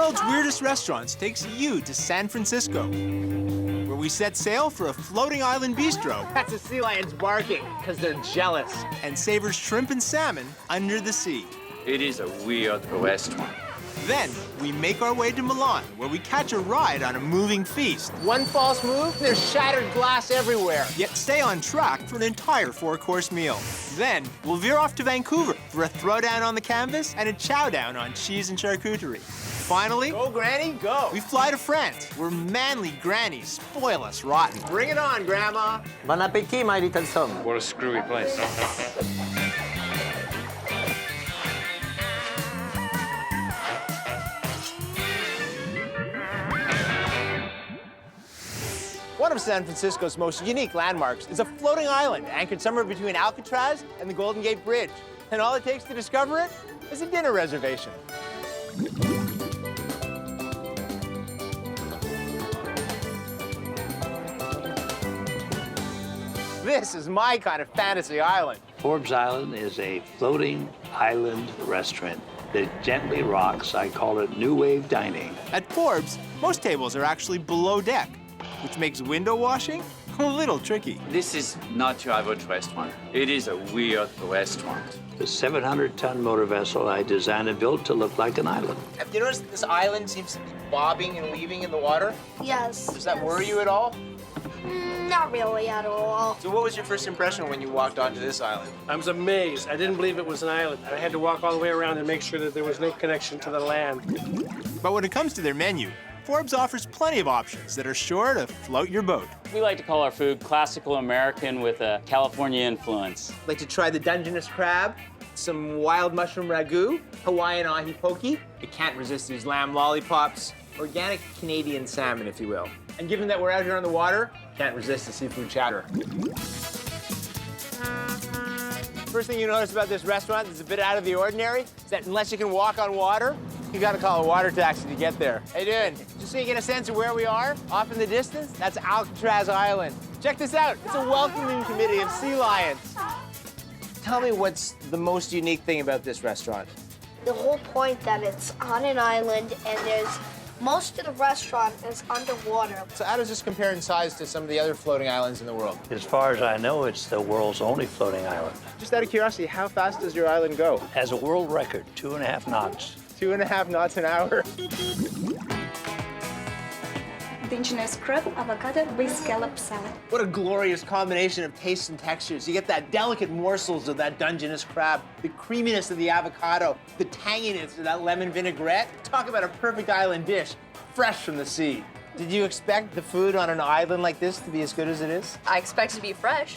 world's weirdest restaurants takes you to San Francisco, where we set sail for a floating island bistro. That's the sea lions barking, because they're jealous. And savors shrimp and salmon under the sea. It is a weird restaurant. Then we make our way to Milan, where we catch a ride on a moving feast. One false move, there's shattered glass everywhere. Yet stay on track for an entire 4-course meal. Then we'll veer off to Vancouver for a throwdown on the canvas and a chow-down on cheese and charcuterie. Finally, Go, Granny, go. we fly to France, where manly grannies spoil us rotten. Bring it on, Grandma. Bon appétit, my little son. What a screwy place. One of San Francisco's most unique landmarks is a floating island anchored somewhere between Alcatraz and the Golden Gate Bridge. And all it takes to discover it is a dinner reservation. This is my kind of fantasy island. Forbes Island is a floating island restaurant that gently rocks. I call it new wave dining. At Forbes, most tables are actually below deck, which makes window washing a little tricky. This is not your average restaurant. It is a weird restaurant. The 700-ton motor vessel I designed and built to look like an island. Have you noticed this island seems to be bobbing and weaving in the water? Yes. Does that worry you at all? Not really at all. So what was your first impression when you walked onto this island? I was amazed. I didn't believe it was an island. I had to walk all the way around and make sure that there was no connection to the land. But when it comes to their menu, Forbes offers plenty of options that are sure to float your boat. We like to call our food classical American with a California influence. Like to try the Dungeness crab, some wild mushroom ragu, Hawaiian ahi poke. You can't resist these lamb lollipops, organic Canadian salmon, if you will. And given that we're out here on the water, can't resist the seafood chatter. First thing you notice about this restaurant that's a bit out of the ordinary is that unless you can walk on water, you gotta call a water taxi to get there. How you doing? Just so you get a sense of where we are, off in the distance, that's Alcatraz Island. Check this out. It's a welcoming committee of sea lions. Tell me what's the most unique thing about this restaurant? The whole point that it's on an island and most of the restaurant is underwater. So how does this compare in size to some of the other floating islands in the world? As far as I know, it's the world's only floating island. Just out of curiosity, how fast does your island go? Has a world record, 2.5 knots. 2.5 knots an hour. Dungeness crab, avocado with scallop salad. What a glorious combination of tastes and textures. You get that delicate morsels of that Dungeness crab, the creaminess of the avocado, the tanginess of that lemon vinaigrette. Talk about a perfect island dish, fresh from the sea. Did you expect the food on an island like this to be as good as it is? I expect it to be fresh.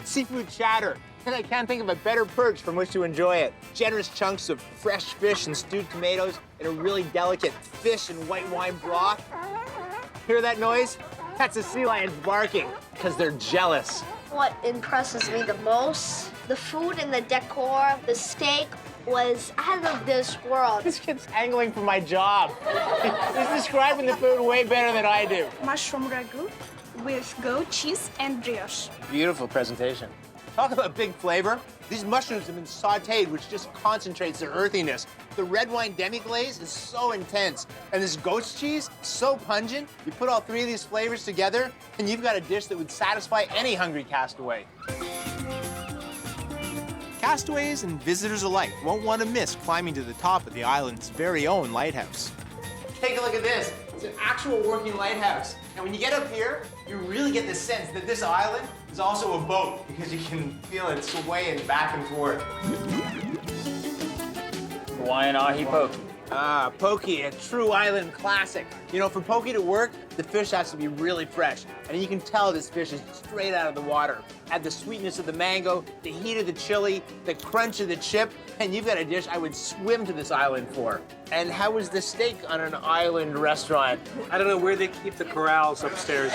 Seafood chatter. And I can't think of a better perch from which to enjoy it. Generous chunks of fresh fish and stewed tomatoes and a really delicate fish and white wine broth. Hear that noise? That's the sea lions barking, because they're jealous. What impresses me the most, the food and the decor, the steak was out of this world. This kid's angling for my job. He's describing the food way better than I do. Mushroom ragu with goat cheese and brioche. Beautiful presentation. Talk about big flavor. These mushrooms have been sauteed, which just concentrates their earthiness. The red wine demi-glaze is so intense, and this goat's cheese, so pungent. You put all three of these flavors together, and you've got a dish that would satisfy any hungry castaway. Castaways and visitors alike won't want to miss climbing to the top of the island's very own lighthouse. Take a look at this. It's an actual working lighthouse. And when you get up here, you really get the sense that this island is also a boat, because you can feel it swaying back and forth. Hawaiian ahi poke. Ah, poke, a true island classic. You know, for poke to work, the fish has to be really fresh. And you can tell this fish is straight out of the water. Add the sweetness of the mango, the heat of the chili, the crunch of the chip, and you've got a dish I would swim to this island for. And how was the steak on an island restaurant? I don't know where they keep the corrals upstairs,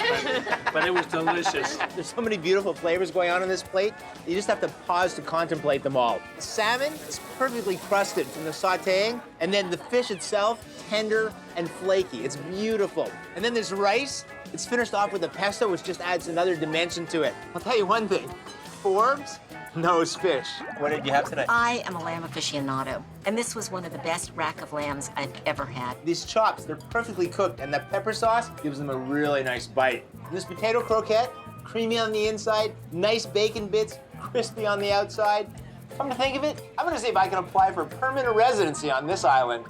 but it was delicious. There's so many beautiful flavors going on this plate, you just have to pause to contemplate them all. The salmon is perfectly crusted from the sauteing, and then the fish itself, tender and flaky. It's beautiful. And then there's rice. It's finished off with a pesto, which just adds another dimension to it. I'll tell you one thing. Forbes nose fish. What did you have tonight? I am a lamb aficionado, and this was one of the best rack of lambs I've ever had. These chops, they're perfectly cooked, and that pepper sauce gives them a really nice bite. This potato croquette, creamy on the inside, nice bacon bits, crispy on the outside. Come to think of it, I'm gonna see if I can apply for permanent residency on this island.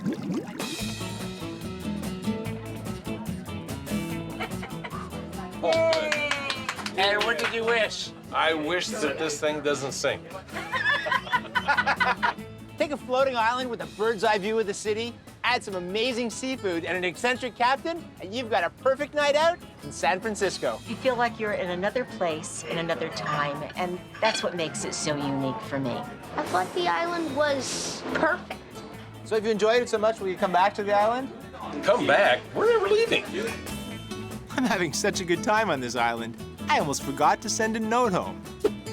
Yay! And what did you wish? I wish that this thing doesn't sink. Take a floating island with a bird's eye view of the city, add some amazing seafood and an eccentric captain, and you've got a perfect night out in San Francisco. You feel like you're in another place, in another time, and that's what makes it so unique for me. I thought the island was perfect. So if you enjoyed it so much, will you come back to the island? Come back? We're never leaving. I'm having such a good time on this island, I almost forgot to send a note home.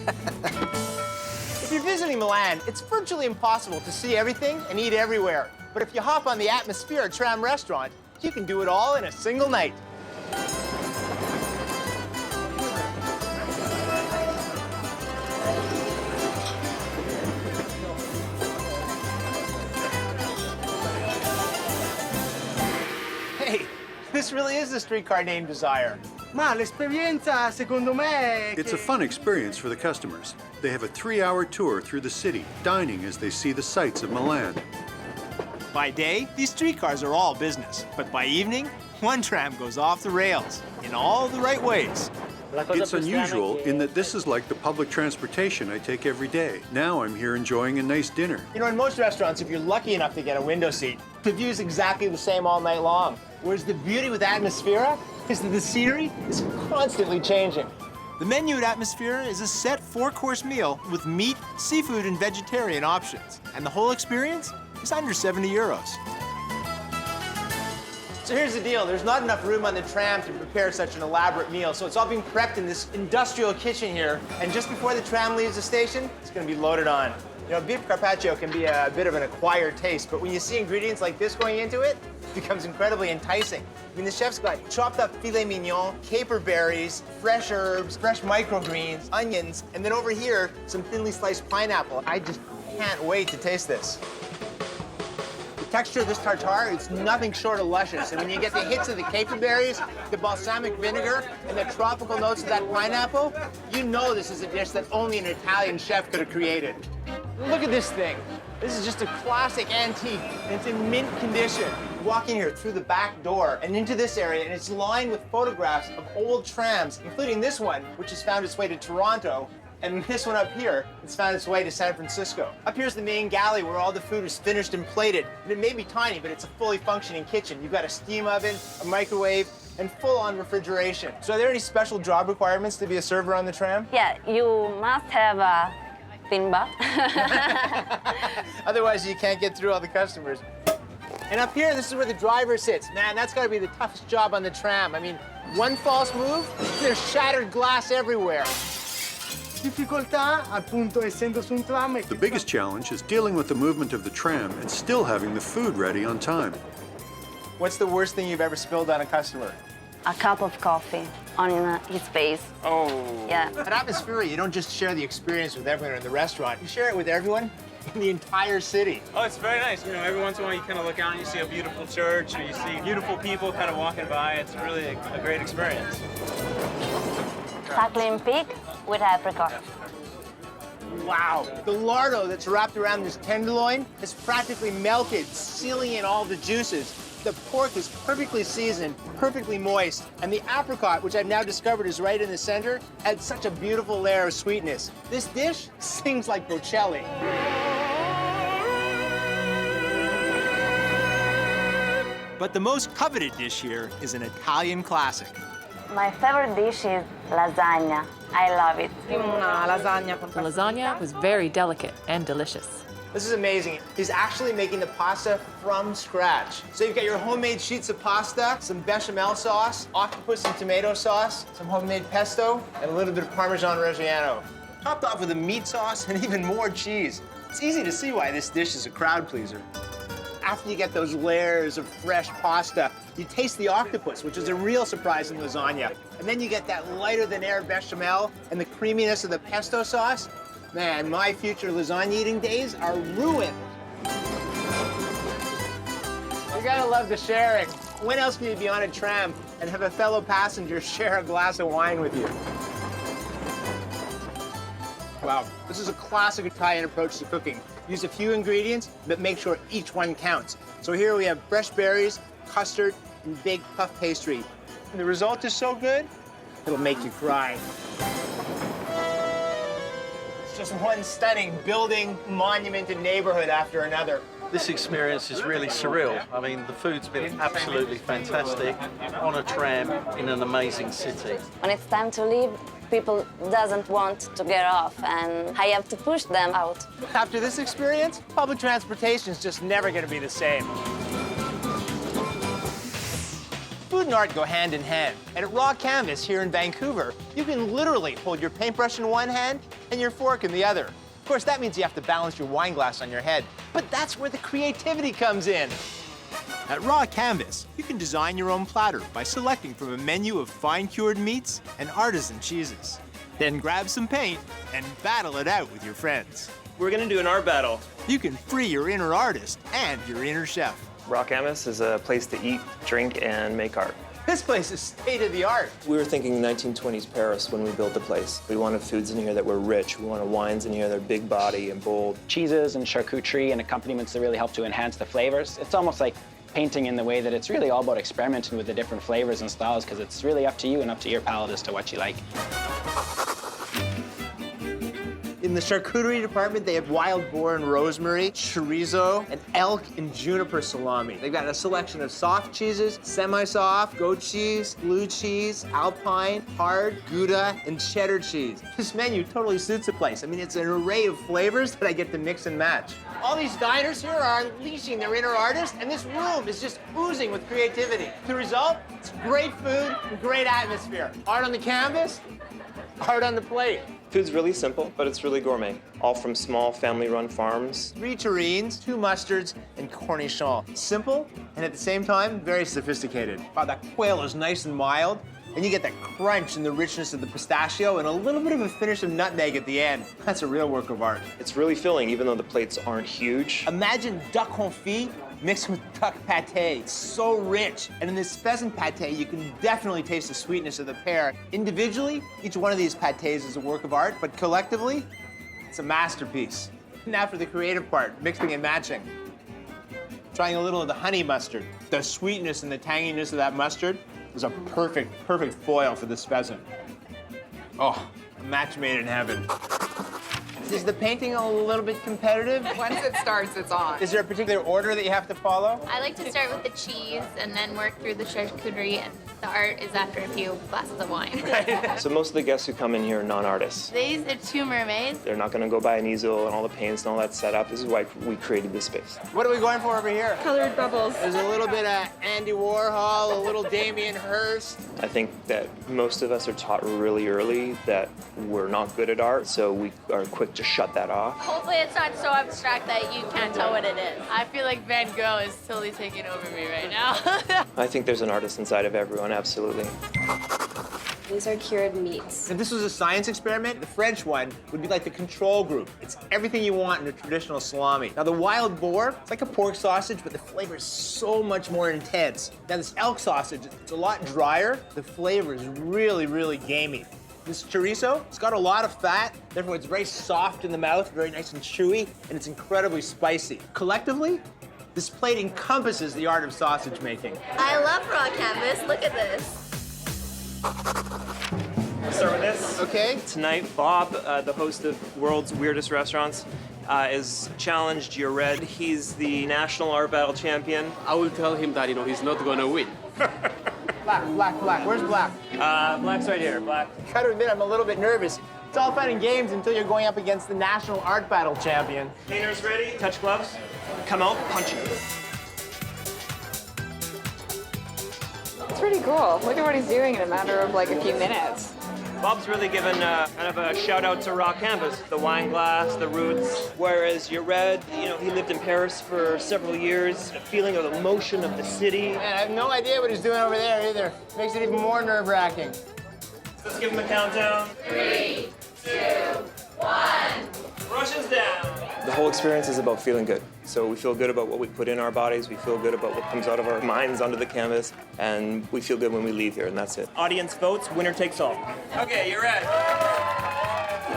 If you're visiting Milan, it's virtually impossible to see everything and eat everywhere. But if you hop on the ATMosfera Tram Restaurant, you can do it all in a single night. Hey, this really is the streetcar named Desire. Ma l'esperienza secondo me è It's a fun experience for the customers. They have a 3-hour tour through the city, dining as they see the sights of Milan. By day, these streetcars are all business, but by evening, one tram goes off the rails in all the right ways. It's unusual in that this is like the public transportation I take every day. Now I'm here enjoying a nice dinner. You know, in most restaurants, if you're lucky enough to get a window seat, the view's exactly the same all night long. Whereas the beauty with Atmosfera is that the scenery is constantly changing. The menu at Atmosfera is a set 4-course meal with meat, seafood, and vegetarian options. And the whole experience is under 70 euros. So here's the deal. There's not enough room on the tram to prepare such an elaborate meal, so it's all being prepped in this industrial kitchen here. And just before the tram leaves the station, it's going to be loaded on. You know, beef carpaccio can be a bit of an acquired taste, but when you see ingredients like this going into it, it becomes incredibly enticing. I mean, the chef's got chopped up filet mignon, caper berries, fresh herbs, fresh microgreens, onions, and then over here, some thinly sliced pineapple. I just can't wait to taste this. The texture of this tartare, it's nothing short of luscious. And when you get the hits of the caper berries, the balsamic vinegar, and the tropical notes of that pineapple, you know this is a dish that only an Italian chef could have created. Look at this thing. This is just a classic antique, and it's in mint condition. You walk in here through the back door and into this area, and it's lined with photographs of old trams, including this one, which has found its way to Toronto, and this one up here, it's found its way to San Francisco. Up here's the main galley where all the food is finished and plated. And it may be tiny, but it's a fully functioning kitchen. You've got a steam oven, a microwave, and full-on refrigeration. So are there any special job requirements to be a server on the tram? Yeah, you must have a timba. Otherwise, you can't get through all the customers. And up here, this is where the driver sits. Man, that's gotta be the toughest job on the tram. I mean, one false move, there's shattered glass everywhere. difficoltà, appunto, essendo su un tram. The biggest challenge is dealing with the movement of the tram and still having the food ready on time. What's the worst thing you've ever spilled on a customer? A cup of coffee on his face. Oh. Yeah. At Atmosfera, you don't just share the experience with everyone in the restaurant. You share it with everyone in the entire city. Oh, it's very nice. You know, every once in a while you kind of look out and you see a beautiful church or you see beautiful people kind of walking by. It's really a great experience. Suckling pig with apricot. Wow. The lardo that's wrapped around this tenderloin is practically melted, sealing in all the juices. The pork is perfectly seasoned, perfectly moist, and the apricot, which I've now discovered is right in the center, adds such a beautiful layer of sweetness. This dish sings like Rochelle. But the most coveted dish here is an Italian classic. My favorite dish is lasagna. I love it. The lasagna was very delicate and delicious. This is amazing. He's actually making the pasta from scratch. So you've got your homemade sheets of pasta, some bechamel sauce, octopus and tomato sauce, some homemade pesto, and a little bit of Parmesan Reggiano. Topped off with a meat sauce and even more cheese. It's easy to see why this dish is a crowd pleaser. After you get those layers of fresh pasta, you taste the octopus, which is a real surprise in lasagna. And then you get that lighter-than-air bechamel and the creaminess of the pesto sauce. Man, my future lasagna eating days are ruined. You gotta love the sharing. When else can you be on a tram and have a fellow passenger share a glass of wine with you? Wow, this is a classic Italian approach to cooking. Use a few ingredients, but make sure each one counts. So here we have fresh berries, custard, and baked puff pastry. And the result is so good, it'll make you cry. It's just one stunning building, monument, and neighborhood after another. This experience is really surreal. I mean, the food's been absolutely fantastic on a tram in an amazing city. When it's time to leave, people doesn't want to get off, and I have to push them out. After this experience, public transportation is just never going to be the same. Food and art go hand in hand. And at Raw Canvas here in Vancouver, you can literally hold your paintbrush in one hand and your fork in the other. Of course, that means you have to balance your wine glass on your head. But that's where the creativity comes in. At Raw Canvas, you can design your own platter by selecting from a menu of fine-cured meats and artisan cheeses. Then grab some paint and battle it out with your friends. We're gonna do an art battle. You can free your inner artist and your inner chef. Raw Canvas is a place to eat, drink, and make art. This place is state-of-the-art. We were thinking 1920s Paris when we built the place. We wanted foods in here that were rich. We wanted wines in here that are big body and bold. Cheeses and charcuterie and accompaniments that really help to enhance the flavors. It's almost like painting in the way that it's really all about experimenting with the different flavors and styles, because it's really up to you and up to your palate as to what you like. In the charcuterie department, they have wild boar and rosemary, chorizo, and elk and juniper salami. They've got a selection of soft cheeses, semi-soft, goat cheese, blue cheese, alpine, hard, Gouda, and cheddar cheese. This menu totally suits the place. I mean, it's an array of flavors that I get to mix and match. All these diners here are unleashing their inner artist, and this room is just oozing with creativity. The result? It's great food and great atmosphere. Art on the canvas, art on the plate. Food's really simple, but it's really gourmet. All from small family-run farms. 3 terrines, 2 mustards, and cornichons. Simple, and at the same time, very sophisticated. Wow, that quail is nice and mild, and you get that crunch and the richness of the pistachio and a little bit of a finish of nutmeg at the end. That's a real work of art. It's really filling, even though the plates aren't huge. Imagine duck confit mixed with duck pate. It's so rich. And in this pheasant pate, you can definitely taste the sweetness of the pear. Individually, each one of these pates is a work of art, but collectively, it's a masterpiece. Now for the creative part, mixing and matching. Trying a little of the honey mustard. The sweetness and the tanginess of that mustard is a perfect foil for this pheasant. Oh, a match made in heaven. Is the painting a little bit competitive? Once it starts, it's on. Is there a particular order that you have to follow? I like to start with the cheese and then work through the charcuterie, and the art is after a few glasses of wine. So most of the guests who come in here are non-artists. These are 2 mermaids. They're not going to go buy an easel and all the paints and all that setup. This is why we created this space. What are we going for over here? Colored bubbles. There's a little bit of Andy Warhol, a little Damien Hirst. I think that most of us are taught really early that we're not good at art, so we are quick to shut that off. Hopefully it's not so abstract that you can't tell what it is. I feel like Van Gogh is totally taking over me right now. I think there's an artist inside of everyone, absolutely. These are cured meats. If this was a science experiment, the French one would be like the control group. It's everything you want in a traditional salami. Now, the wild boar, it's like a pork sausage, but the flavor is so much more intense. Now, this elk sausage, it's a lot drier. The flavor is really gamey. This chorizo, it's got a lot of fat, therefore it's very soft in the mouth, very nice and chewy, and it's incredibly spicy. Collectively, this plate encompasses the art of sausage making. I love Raw Canvas. Look at this. We'll start with this. Okay. Tonight, Bob, the host of World's Weirdest Restaurants, is challenged Jared. He's the National Art Battle champion. I will tell him that, he's not gonna win. Black. Where's Black? Black's right here, Black. I gotta admit, I'm a little bit nervous. It's all fun and games until you're going up against the National Art Battle champion. Painters ready? Touch gloves. Come out, punch it. It's pretty cool. Look at what he's doing in a matter of like a few minutes. Bob's really given kind of a shout out to Raw Canvas, the wine glass, the roots. Whereas Jared, he lived in Paris for several years, a feeling of the motion of the city. Man, I have no idea what he's doing over there either. Makes it even more nerve-wracking. Let's give him a countdown. 3, 2, 1. whole experience is about feeling good. So we feel good about what we put in our bodies, we feel good about what comes out of our minds onto the canvas, and we feel good when we leave here, and that's it. Audience votes, winner takes all. Okay, you're ready.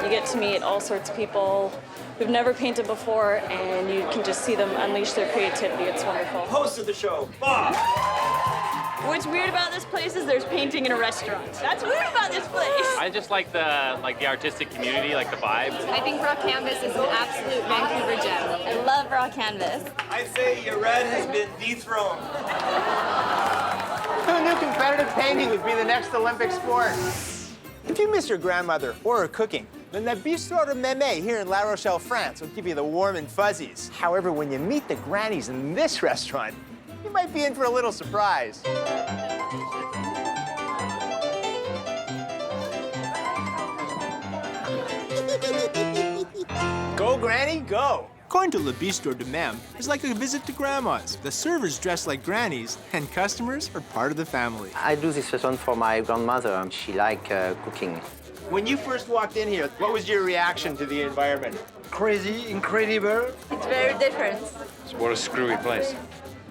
You get to meet all sorts of people who've never painted before, and you can just see them unleash their creativity. It's wonderful. Host of the show, Bob. What's weird about this place is there's painting in a restaurant. That's weird about this place. I just like the artistic community, like the vibe. I think raw canvas is an absolute Vancouver gem. I love raw canvas. I say your red has been dethroned. Who knew competitive painting would be the next Olympic sport? If you miss your grandmother or her cooking, then that Bistrot or Mémé here in La Rochelle, France will give you the warm and fuzzies. However, when you meet the grannies in this restaurant, you might be in for a little surprise. Go, Granny, go! Going to Le Bistro de Mémé is like a visit to grandma's. The servers dress like grannies, and customers are part of the family. I do this restaurant for my grandmother. She likes cooking. When you first walked in here, what was your reaction to the environment? Crazy, incredible. It's very different. What a screwy place.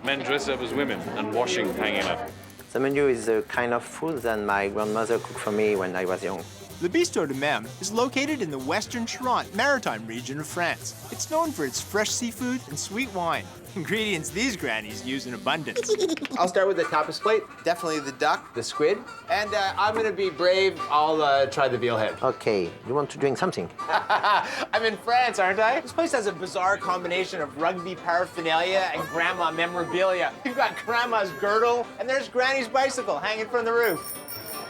Men dress up as women and washing hanging up. The menu is the kind of food that my grandmother cooked for me when I was young. Le Bistro de Mémé is located in the western Charente maritime region of France. It's known for its fresh seafood and sweet wine, ingredients these grannies use in abundance. I'll start with the tapas plate. Definitely the duck, the squid. And I'm gonna be brave. I'll try the veal head. Okay, you want to drink something? I'm in France, aren't I? This place has a bizarre combination of rugby paraphernalia and grandma memorabilia. You've got grandma's girdle, and there's Granny's bicycle hanging from the roof.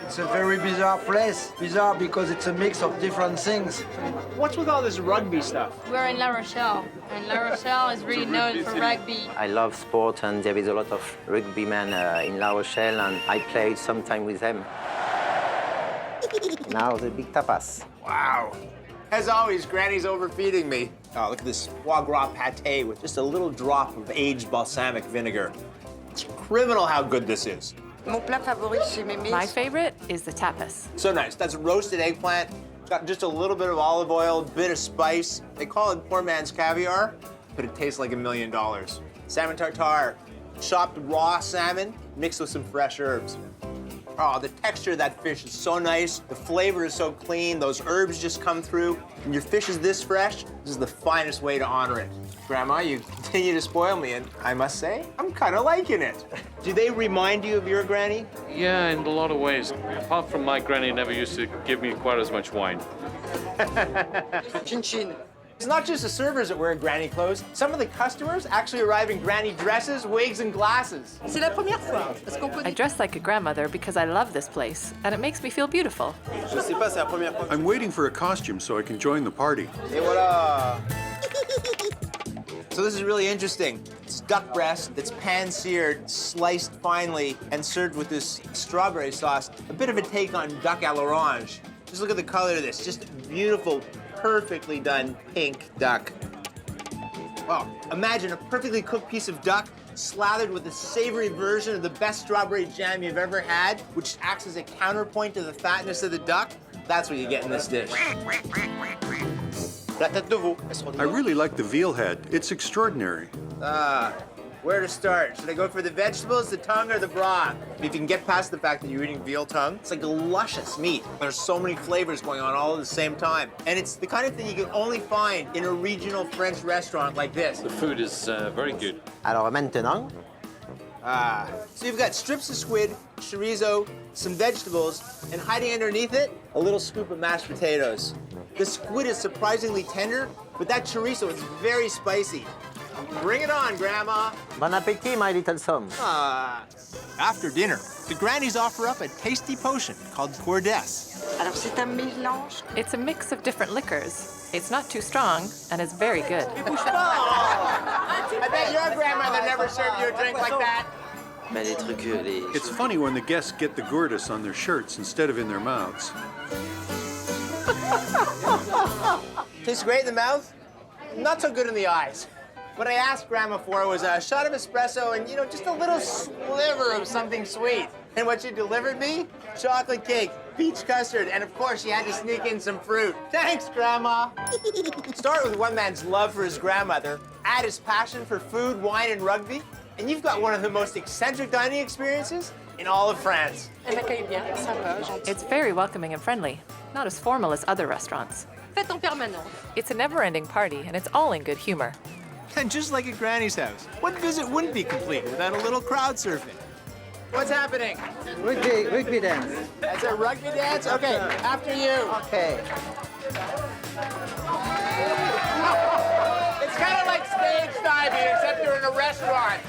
It's a very bizarre place. Bizarre because it's a mix of different things. What's with all this rugby stuff? We're in La Rochelle, and La Rochelle is really known for rugby. I love sport, and there is a lot of rugby men in La Rochelle, and I played some time with them. Now the big tapas. Wow. As always, Granny's overfeeding me. Oh, look at this foie gras pate with just a little drop of aged balsamic vinegar. It's criminal how good this is. My favorite is the tapas. So nice. That's roasted eggplant. Got just a little bit of olive oil, a bit of spice. They call it poor man's caviar, but it tastes like $1 million. Salmon tartare, chopped raw salmon mixed with some fresh herbs. Oh, the texture of that fish is so nice. The flavor is so clean. Those herbs just come through. When your fish is this fresh, this is the finest way to honor it. Grandma, you continue to spoil me, and I must say, I'm kind of liking it. Do they remind you of your granny? Yeah, in a lot of ways. Apart from my granny never used to give me quite as much wine. Chin chin. It's not just the servers that wear granny clothes. Some of the customers actually arrive in granny dresses, wigs, and glasses. I dress like a grandmother because I love this place, and it makes me feel beautiful. I'm waiting for a costume so I can join the party. Hey, what up? So this is really interesting. It's duck breast that's pan-seared, sliced finely, and served with this strawberry sauce. A bit of a take on duck à l'orange. Just look at the color of this. Just beautiful, perfectly done pink duck. Wow, imagine a perfectly cooked piece of duck slathered with a savory version of the best strawberry jam you've ever had, which acts as a counterpoint to the fatness of the duck. That's what you get in this dish. I really like the veal head. It's extraordinary. Where to start? Should I go for the vegetables, the tongue, or the broth? If you can get past the fact that you're eating veal tongue, it's like a luscious meat. There's so many flavors going on all at the same time. And it's the kind of thing you can only find in a regional French restaurant like this. The food is very good. Alors maintenant? So you've got strips of squid, chorizo, some vegetables, and hiding underneath it, a little scoop of mashed potatoes. The squid is surprisingly tender, but that chorizo is very spicy. Bring it on, Grandma. Bon appétit, my little son. After dinner, the grannies offer up a tasty potion called wildest. It's a mix of different liquors. It's not too strong, and it's very good. I bet your grandmother never served you a drink like that. It's funny when the guests get the gourdess on their shirts instead of in their mouths. Tastes great in the mouth, not so good in the eyes. What I asked Grandma for was a shot of espresso and, just a little sliver of something sweet. And what she delivered me? Chocolate cake. peach custard, and of course, you had to sneak in some fruit. Thanks, Grandma. Start with one man's love for his grandmother, add his passion for food, wine, and rugby, and you've got one of the most eccentric dining experiences in all of France. It's very welcoming and friendly, not as formal as other restaurants. It's a never-ending party, and it's all in good humor. And just like at Granny's house, what visit wouldn't be complete without a little crowd surfing? What's happening? Rugby dance. That's a rugby dance? Okay, after you. Okay. It's kind of like stage diving, except you're in a restaurant.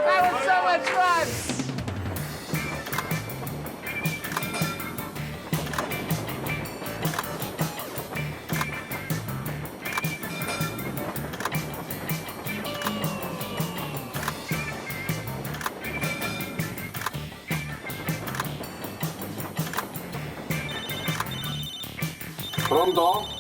That was so much fun. Pronto?